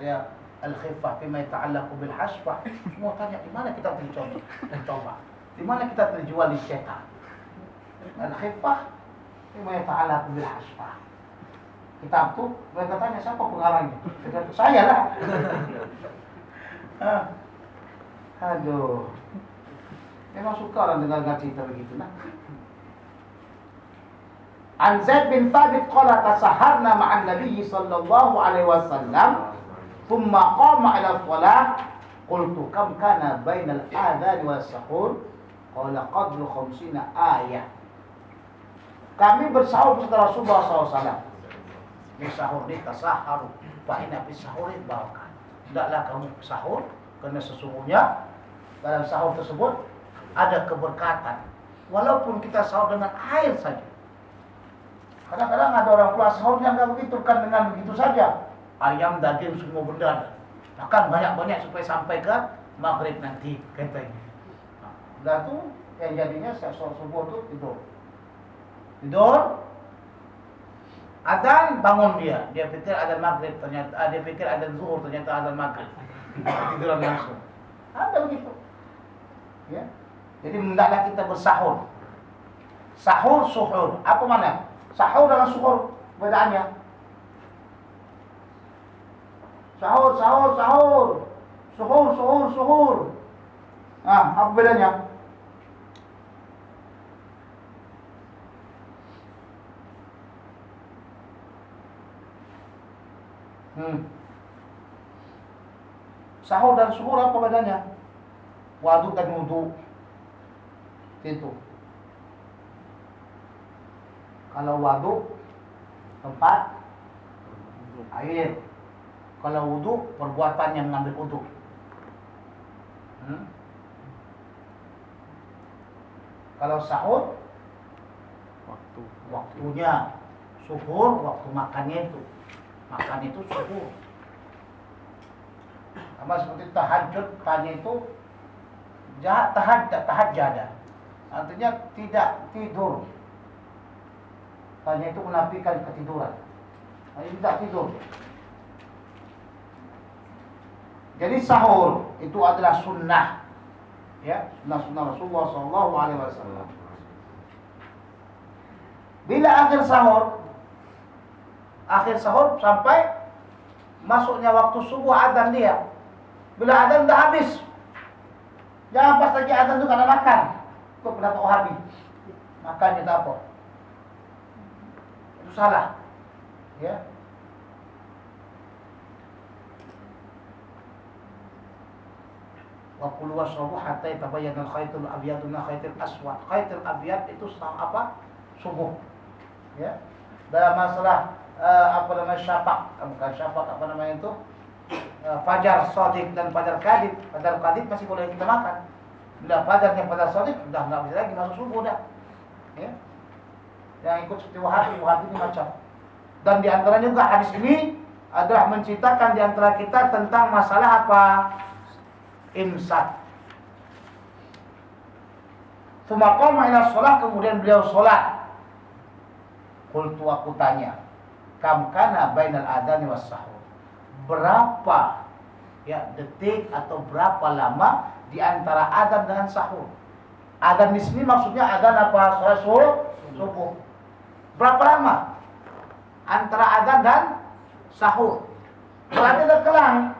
saya al-khifah fima yata'allaqu bil hasbah. Semua tanya, di mana kita tercoba? Di mana kita terjual di cetak? Al-khifah fima yata'allaqu bil hasbah. Kitab tuh mereka tanya siapa pengarangnya? Saya lah. Aduh. Memang suka orang dengar cerita begitu lah. An Zaid bin Thabit qala tasaharna ma'an Nabi sallallahu alaihi wasallam thumma qama ila shalah qultu kam kana bainal adhan was sahur qala qadru 50 ayat. Kami bersahur bersama Rasulullah SAW. Di sahur ni tasaharu fa inna fi sahurin barakah. Hendaklah kamu sahur kerana sesungguhnya dalam sahur tersebut ada keberkatan. Walaupun kita sahur dengan air saja. Kadang-kadang ada orang pula sahurnya enggak begitu, kan dengan begitu saja. Ayam, daging, semua benda ada. Makan banyak-banyak supaya sampai ke maghrib nanti katanya. Dah tu yang jadinya sholat subuh tu tidur. Adzan bangun dia pikir adzan maghrib, ternyata dia pikir adzan zuhur, ternyata adzan maghrib. Tiduran langsung. Ada begitu. Ya. Jadi hendaklah kita bersahur. Sahur, suhur. Apa mana? Sahur dengan suhur bedaannya. Sahur. Suhur. Apa bedanya? Sahur dan suhur apa bedanya? Waduk dan wudu. Itu. Kalau waduk tempat air. Kalau wudu perbuatan yang mengambil wudu. Kalau sahur waktunya. Suhur waktu makannya itu. Makan itu suhur. Sama seperti tahajud, tanya itu tahajjada. Artinya tidak tidur. Tanya itu menafikan ketiduran. Artinya tidak tidur. Jadi sahur itu adalah sunnah. Ya, sunnah Rasulullah SAW. Bila akhir sahur sampai masuknya waktu subuh adzan dia. Bila adzan dah habis. Jangan pas lagi adzan tu kena makan. Itu pendapat Wahabi. Makannya tak apa. Itu salah. Ya. Wa kulu washrabu hatta yatabayyana al-khaytul abyadu min al-khaytil aswad. Khaytul abyad itu apa? Subuh. Ya. Dalam masalah syapak, bukan syapak, itu fajar shadiq dan fajar kadhib. Fajar kadhib masih boleh kita makan. Bila fajarnya fajar shadiq sudah enggak bisa lagi masuk subuh dah. Ya. Yang ikut seperti Wahabi ini macam. Dan di antaranya juga hadis ini adalah menceritakan di antara kita tentang masalah apa? Imsak. Tsumma ila shalah, kemudian beliau salat. Qultu, aku tanya, kam kana bainal adzan was sahur. Berapa detik atau berapa lama di antara adzan dengan sahur? Adzan di sini maksudnya adzan apa? Salat subuh. Berapa lama antara adzan dan sahur? Berarti terkelang.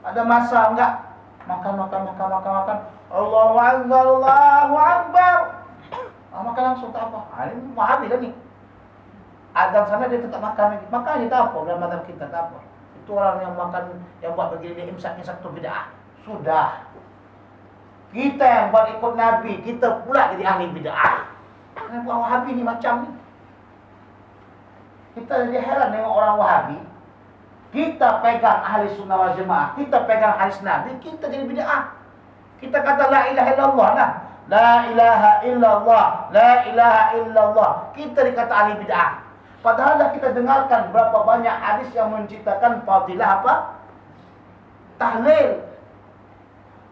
Ada masa enggak makan. Allahu Akbar. Makan langsung tak apa. Ini Wahabi dah ni. Adzan sana dia tetap makan lagi. Makanya tak apa dalam mazhab kita tak apa. Itu orang yang makan, yang buat begini dia imsak tu bid'ah. Sudah. Kita yang buat ikut Nabi, kita pula jadi ahli bid'ah. Kenapa Wahabi ni macam ni? Kita jadi heran dengan orang Wahabi. Kita pegang ahli sunnah wal jemaah, kita pegang hadis Nabi, kita jadi bid'ah. Kita kata la ilaha illallah lah. La ilaha illallah, la ilaha illallah. Kita dikata ahli bid'ah. Padahal dah kita dengarkan berapa banyak hadis yang menceritakan fadilah apa? Tahlil.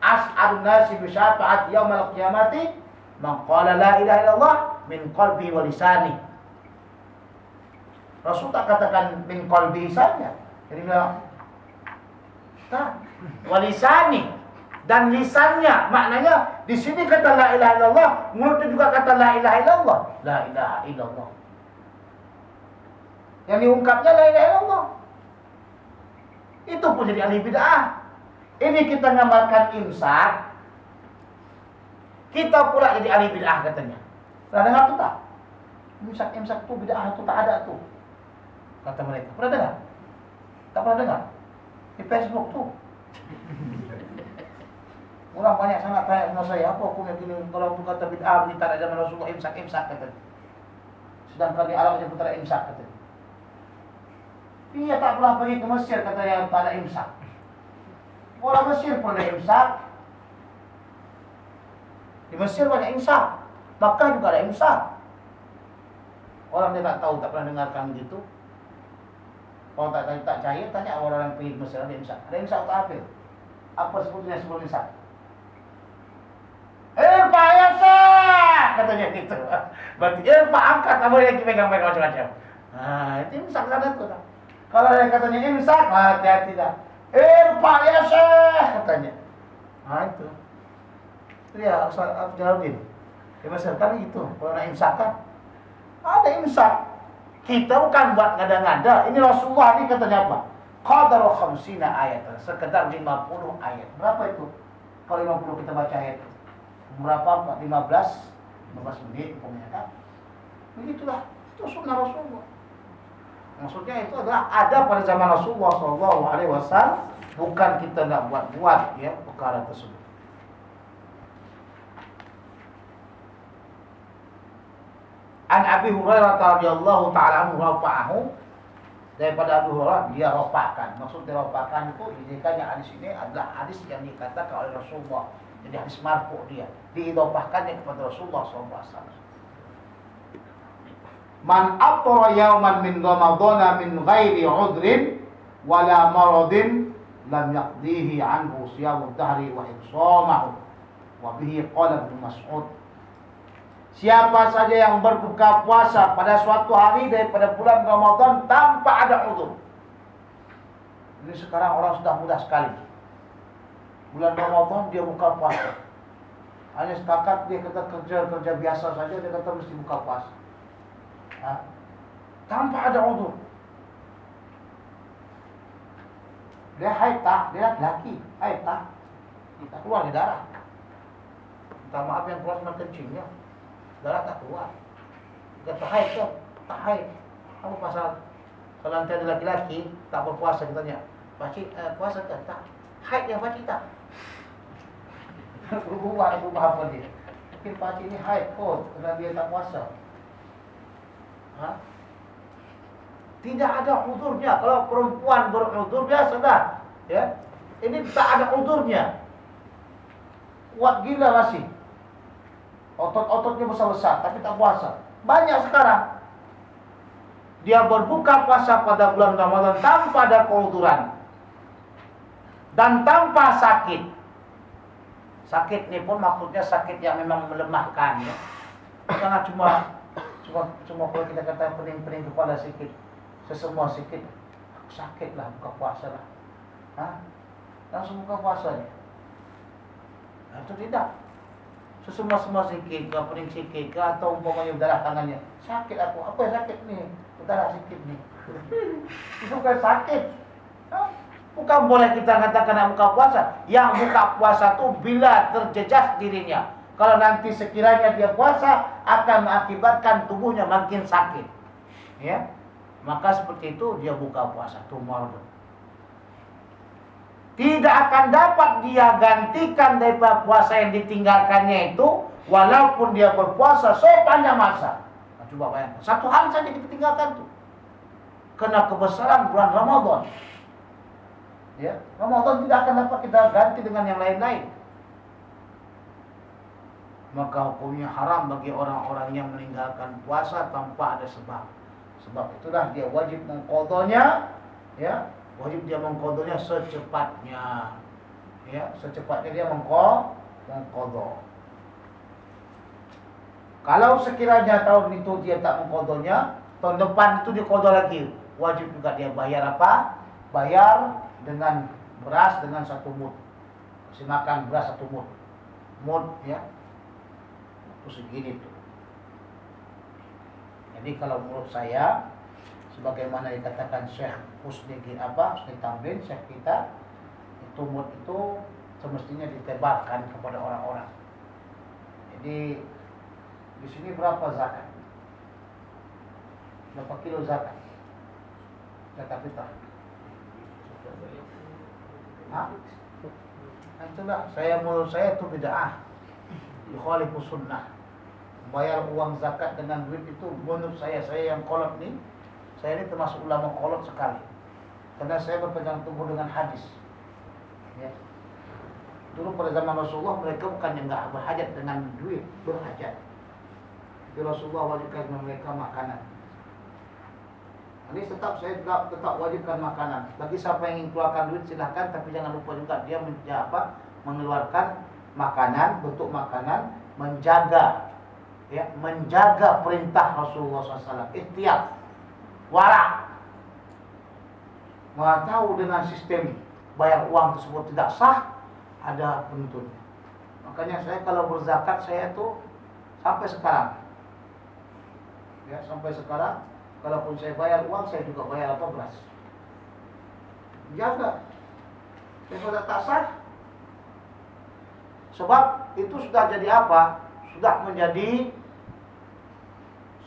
As'adun nasi bi syafa'ati yaumil qiyamati man qala la ilaha illallah min qalbi wa lisani. Rasul tak katakan min qalbi saja. Jadi bilang tak walisani dan lisannya, maknanya di sini kata la ilaha illallah, mulutnya juga kata la ilaha illallah, la ilaha illallah. Yang diungkapnya la ilaha illallah. Itu pun jadi ahli bid'ah. Ini kita ngamalkan imsak, kita pula jadi ahli bid'ah katanya. Pernah dengar tuh tak? Imsak tuh bid'ah tuh tak ada tuh, kata mereka. Pernah dengar? Tak pernah dengar? Di Facebook tuh. Orang banyak sangat tanya sama saya, apa hukumnya gini kalau aku kata bid'ah begini tak ada zaman Rasulullah imsak katanya. Sedangkan di Arabnya pun tak ada imsak katanya. Iya tak pernah pergi ke Mesir katanya tak ada imsak. Orang Mesir pun ada imsak. Di Mesir banyak imsak. Makkah juga ada imsak. Orang dia tak tahu, tak pernah dengarkan begitu. Kalau tak cair, tanya orang yang pergi ke Mesir ada imsak. Ada imsak atau apa? Apa sebetulnya sebelum imsak? Pak Yasa! Katanya gitu. Berarti Pak angkat, tak boleh lagi pegang-pegang macam-macam. Nah, itu imsak sana tuh. Kalau dia katanya imsak, hati-hati dah. Pak Yasa! Katanya. Nah itu. Ya, Ustaz Abdul di Mesir kan gitu. Kalau nak imsak kan ada imsak. Kita bukan buat ngada-ngada. Ini Rasulullah ini katanya apa? Qadaru khamsina ayat. Sekedar 50 ayat. Berapa itu? Kalau 50 kita baca ayat. Berapa? 15 menit umpamanya kan. Begitulah. Itu sunnah Rasulullah. Maksudnya itu adalah ada pada zaman Rasulullah SAW. Bukan kita nak buat-buat ya perkara tersebut. An Abi Hurairah radhiyallahu ta'ala anhu rafa'ahu, daripada Abu Hurairah dia rafa'kan. Maksud dia rafa'kan itu indikannya hadis ini adalah hadis yang dikatakan oleh Rasulullah. Jadi hadis marfu dia diidhafahkannya kepada Rasulullah SAW. Man aftara yawman min Ramadhana min ghairi udhrin wala maradin lam yaqdihi anhu siyamud dahri wa iqsamahu. Wa bihi qala Ibnu Mas'ud. Siapa saja yang berbuka puasa pada suatu hari daripada bulan Ramadan tanpa ada uzur. Ini sekarang orang sudah mudah sekali. Bulan Ramadan dia buka puasa. Hanya setakat dia kata kerja biasa saja, dia kata mesti buka puasa. Tanpa ada uzur. Dia haid tak? Dia laki haid tak? Kita keluar darah. Minta maaf yang keluar cuma kencingnya. Darah tak keluar. Kata haid tu, tak haid. Apa pasal? Kalau nanti ada laki-laki tak berpuasa, kita tanya, pakcik puasa ke? Tak. Haid yang pakcik tak? Berubah apa dia? Mungkin pakcik ni haid kot, kerana dia tak puasa. Tidak ada uzurnya. Kalau perempuan beruzur biasa dah. Ya. Ini tak ada uzurnya. Kuat gila masih. Otot-ototnya besar-besar tapi tak puasa. Banyak sekarang. Dia berbuka puasa pada bulan Ramadan tanpa ada keuzuran dan tanpa sakit. Sakit ini pun maksudnya sakit yang memang melemahkan ya. Jangan cuma kalau kita kata pening-pening kepala sikit, sesemua sikit, sakit lah buka puasa lah. Langsung buka puasanya. Itu tidak. Sesemua sikit ke, pening sikit ke, atau umpamanya darah tangannya. Sakit aku, apa yang sakit ni? Darah sikit ni. Itu bukan sakit. Bukan boleh kita katakan nak buka puasa. Yang buka puasa tu bila terjejas dirinya. Kalau nanti sekiranya dia puasa akan mengakibatkan tubuhnya makin sakit. Ya. Maka seperti itu dia buka puasa tu marud. Tidak akan dapat dia gantikan daripada puasa yang ditinggalkannya itu walaupun dia berpuasa sepanjang masa. Nah, coba bayangkan, satu hari saja kita tinggalkan tu. Kena kebesaran bulan Ramadan. Ya, Ramadan tidak akan dapat kita ganti dengan yang lain-lain. Maka hukumnya haram bagi orang-orang yang meninggalkan puasa tanpa ada sebab. Sebab itulah dia wajib mengqadanya, ya. Wajib dia mengqadanya secepatnya. Ya, secepatnya dia mengqadha. Kalau sekiranya tahun itu dia tak mengqadanya, tahun depan itu diqadha lagi, wajib juga dia bayar apa? Bayar dengan beras dengan 1 mud. Kasih makan beras 1 mud. Mud ya. Itu segini tuh. Jadi kalau menurut saya, sebagaimana dikatakan Syekh Husni Tamrin, Syekh kita, itu mud itu semestinya ditebarkan kepada orang-orang. Jadi di sini berapa zakat? Berapa kilo zakat? Zakat fitrah. Hah? Itulah, menurut saya itu bid'ah. Yukhalifus sunnah. Bayar uang zakat dengan duit itu menurut saya yang kolot nih, saya ini termasuk ulama kolot sekali. Karena saya berpegang teguh dengan hadis. Ya. Dulu pada zaman Rasulullah mereka bukannya nggak berhajat dengan duit, berhajat. Jadi Rasulullah wajibkan mereka makanan. Ini saya tetap wajibkan makanan. Bagi siapa yang ingin keluarkan duit silahkan, tapi jangan lupa juga dia mengeluarkan makanan, bentuk makanan, menjaga perintah Rasulullah SAW. Ikhtiar, wara. Mau tahu dengan sistem bayar uang tersebut tidak sah, ada penuntutnya. Makanya saya kalau berzakat saya tuh sampai sekarang, kalaupun saya bayar uang, saya juga bayar beras. Jaga. Saya tak sah. Sebab itu sudah jadi apa? Sudah menjadi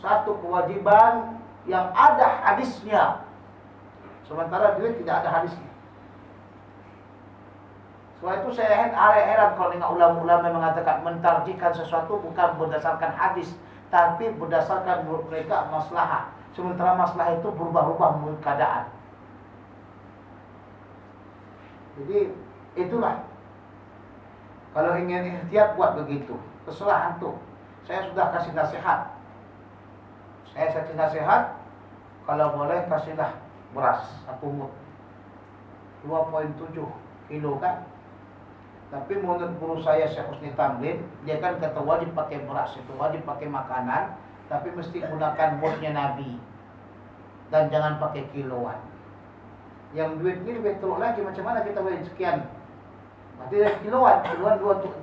satu kewajiban yang ada hadisnya. Sementara duit tidak ada hadisnya. Setelah itu saya heran kalau dengan ulama-ulama yang mengatakan mentarjikan sesuatu bukan berdasarkan hadis, tapi berdasarkan menurut mereka maslahah. Sementara masalah itu berubah-ubah menurut keadaan. Jadi itulah. Kalau ingin ikhtiar buat begitu. Terserah antum. Saya sudah kasih nasihat. Kalau boleh kasihlah beras 1 mud. 2,7 kilo kan. Tapi menurut guru saya Syekh Husni Tamrin, dia kan kata wajib pakai beras itu, wajib pakai makanan, tapi mesti gunakan mudnya Nabi. Dan jangan pakai kiloan. Yang duit ini lebih teruk lagi, macam mana kita boleh sekian? Berarti dari kiloan 2,7.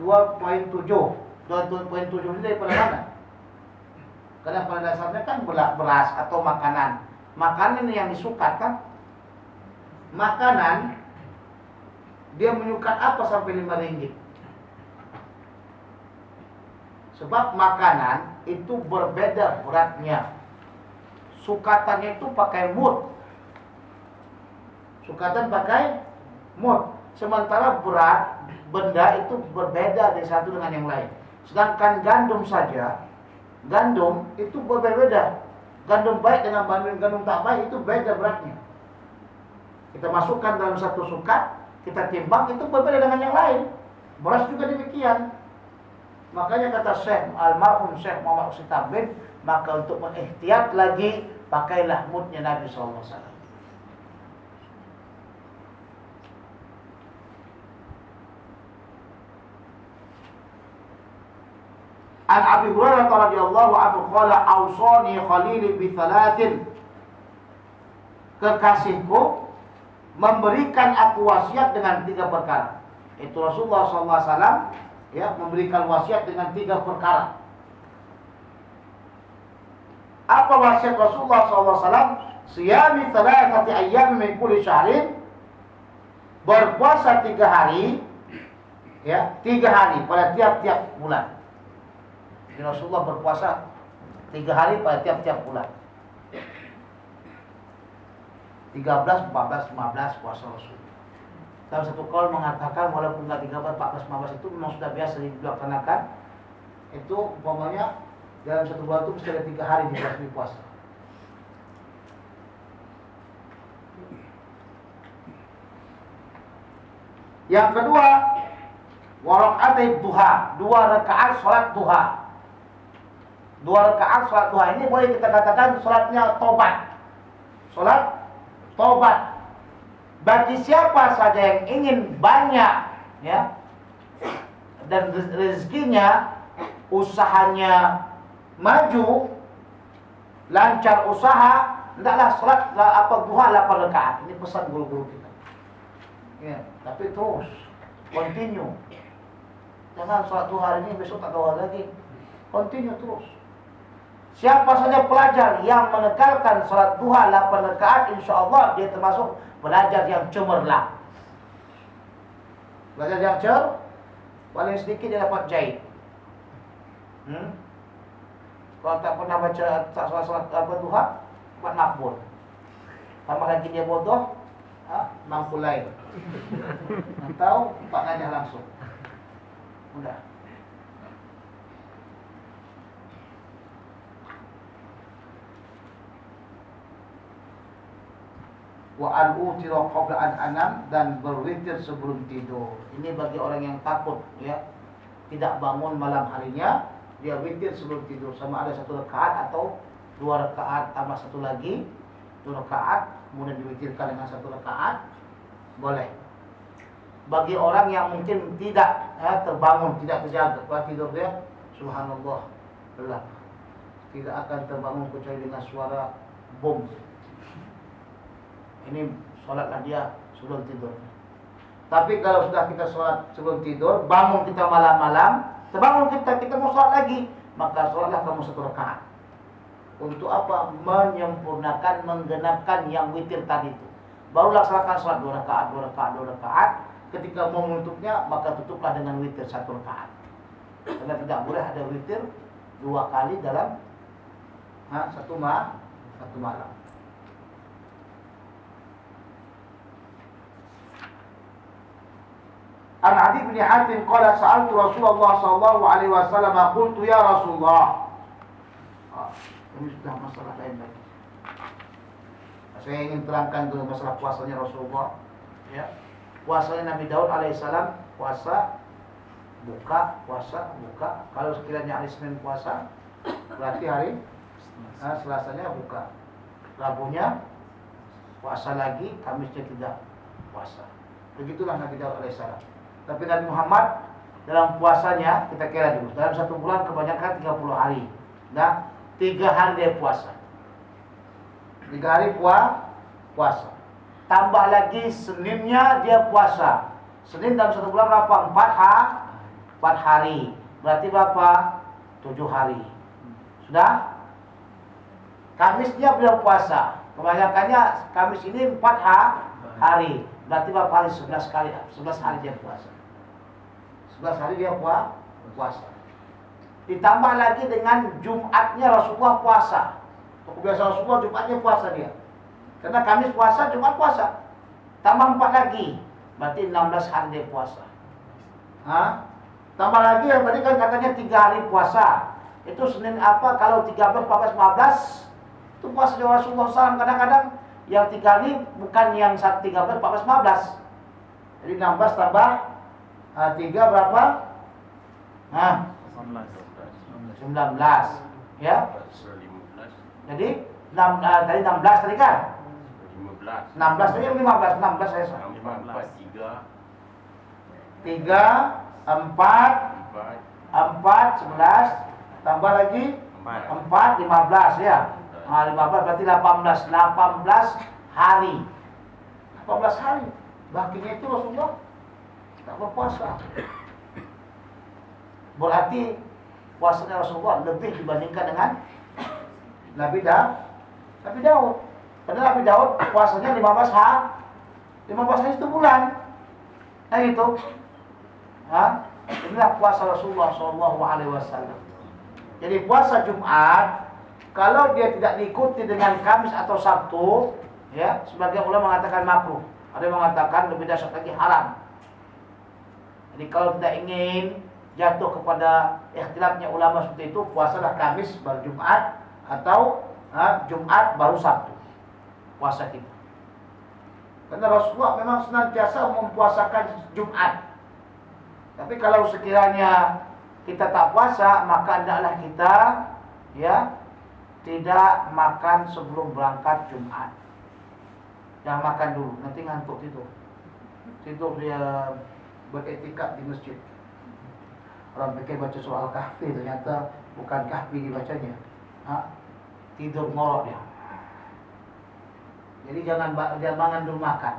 2,7 ini daripada mana? Karena pada dasarnya kan beras atau makanan. Makanan yang disukat kan? Makanan dia menyukat apa sampai 5 ringgit? Sebab makanan itu berbeda beratnya. Sukatannya itu pakai mud. Sukatan pakai mud. Sementara berat benda itu berbeda dari satu dengan yang lain. Sedangkan gandum saja, gandum itu berbeda. Gandum baik dengan gandum tak baik itu beda beratnya. Kita masukkan dalam satu sukat, kita timbang, itu berbeda dengan yang lain. Beras juga demikian. Makanya kata Syekh almarhum Syekh Muhammad Husni Tamrin, maka untuk mengihtiyat lagi pakailah mudnya Nabi SAW. An Abi Hurairah radhiyallahu anhu qala awsani khalili bi thalathin. Kekasihku memberikan aku wasiat dengan 3 perkara. Itu Rasulullah SAW ya memberikan wasiat dengan 3 perkara. Apa wasiat Rasulullah SAW? Siyami thalathati ayyam min kulli syahrin. Berpuasa 3 hari, ya 3 hari pada tiap-tiap bulan. Jadi Rasulullah berpuasa 3 hari pada tiap-tiap bulan. 13, 14, 15 puasa Rasul. Dalam satu kaul mengatakan walaupun enggak 13, 14, 15 itu memang sudah biasa dilaksanakan. Itu umpamanya dalam satu bulan itu mesti ada 3 hari di puasa. Yang kedua, warakaat duha, 2 rakaat salat duha. 2 rakaat salat duha ini boleh kita katakan salatnya tobat. Salat tobat. Bagi siapa saja yang ingin banyak ya dan rezekinya, usahanya maju, lancar usaha, hendaklah salat duha 8 rakaat. Ini pesan guru-guru kita. Ya, tapi terus continue. Jangan salat duha hari ini besok tak duha lagi. Continue terus. Siapa saja pelajar yang menekalkan salat duha 8 rakaat, insyaallah dia termasuk pelajar yang cemerlang. Pelajar yang paling sedikit dia dapat jahit. Kalau tak pernah baca salat duha, dapat makbul. Tambah lagi dia bodoh, mampu lain. Atau 4 najah langsung. Mudah. Wa al-utira qabla an anam, dan berwitir sebelum tidur. Ini bagi orang yang takut ya, tidak bangun malam harinya, dia witir sebelum tidur, sama ada 1 rakaat atau 2 rakaat tambah 1 lagi, 2 rakaat kemudian diwitirkan dengan 1 rakaat, boleh. Bagi orang yang mungkin tidak terbangun, tidak terjaga pada tidur dia, subhanallah, gelap, tidak akan terbangun kecuali dengan suara bom. Ini sholatlah dia sebelum tidur. Tapi kalau sudah kita sholat sebelum tidur, bangun kita malam-malam, terbangun kita mau sholat lagi, maka sholatlah kamu 1 rakaat. Untuk apa? Menyempurnakan, menggenapkan yang witir tadi itu. Baru laksanakan sholat 2 rakaat, 2 rakaat, 2 rakaat. Ketika mau menutupnya, maka tutuplah dengan witir 1 rakaat. Karena tidak boleh ada witir 2 kali dalam satu malam. An Adi bin Hatim qala sa'altu Rasulullah sallallahu alaihi wasallam, qultu ya Rasulullah. Ini sudah masalah lain lagi. Saya ingin terangkan dulu masalah puasanya Rasulullah. Ya. Puasanya Nabi Daud alaihissalam, puasa buka, puasa buka. Kalau sekiranya hari Senin puasa, berarti hari Selasanya buka. Rabunya puasa lagi, Kamisnya tidak puasa. Begitulah Nabi Daud alaihissalam. Tapi Nabi Muhammad dalam puasanya, kita kira dulu, dalam 1 bulan kebanyakan 30 hari. Nah, 3 hari dia puasa. 3 hari puasa. Tambah lagi Seninnya dia puasa. Senin dalam 1 bulan berapa? 4 hari. Berarti berapa? 7 hari. Sudah? Kamisnya beliau puasa. Kebanyakannya Kamis ini 4 hari. Berarti berapa hari? 11 hari dia puasa. 11 hari dia puasa. Ditambah lagi dengan Jumatnya Rasulullah puasa. Kebiasaan Rasulullah Jumatnya puasa dia. Karena Kamis puasa, Jumat puasa. Tambah 4 lagi, berarti 16 hari dia puasa. Tambah lagi yang tadi kan katanya 3 hari puasa. Itu Senin apa? Kalau 13, 14, 15 itu puasa Rasulullah SAW. Kadang-kadang yang 3 hari bukan yang 13, 14, 15. Jadi 16 tambah 3 berapa? 19. Ya. Jadi tadi 16 tadi kan? 16 tadi 15. 16 saya salah. 3, 4, 11 tambah lagi 4, 15 ya. 15 berarti 18 hari. 18 hari. Baginya itu Rasulullah tak berpuasa. Berarti puasanya Rasulullah lebih dibandingkan dengan Nabi Daud. Karena Nabi Daud puasanya 15 hari itu bulan. Nah gitu. Inilah puasa Rasulullah SAW. Jadi puasa Jumat, kalau dia tidak diikuti dengan Kamis atau Sabtu, ya, sebagian ulama mengatakan makruh. Ada yang mengatakan lebih dahsyat lagi haram. Jadi kalau tidak ingin jatuh kepada ikhtilafnya ulama seperti itu, puasalah Kamis baru Jumat atau Jumat baru Sabtu. Puasa kita. Karena Rasulullah memang senantiasa mempuasakan Jumat. Tapi kalau sekiranya kita tak puasa, maka hendaklah kita tidak makan sebelum berangkat Jumat. Jangan makan dulu, nanti ngantuk tidur. Tidur dia beretikad di masjid. Orang pikir baca surah Al-Kahfi, ternyata bukan Kahfi dibacanya. tidur ngorok dia. Jadi jangan dulu makan.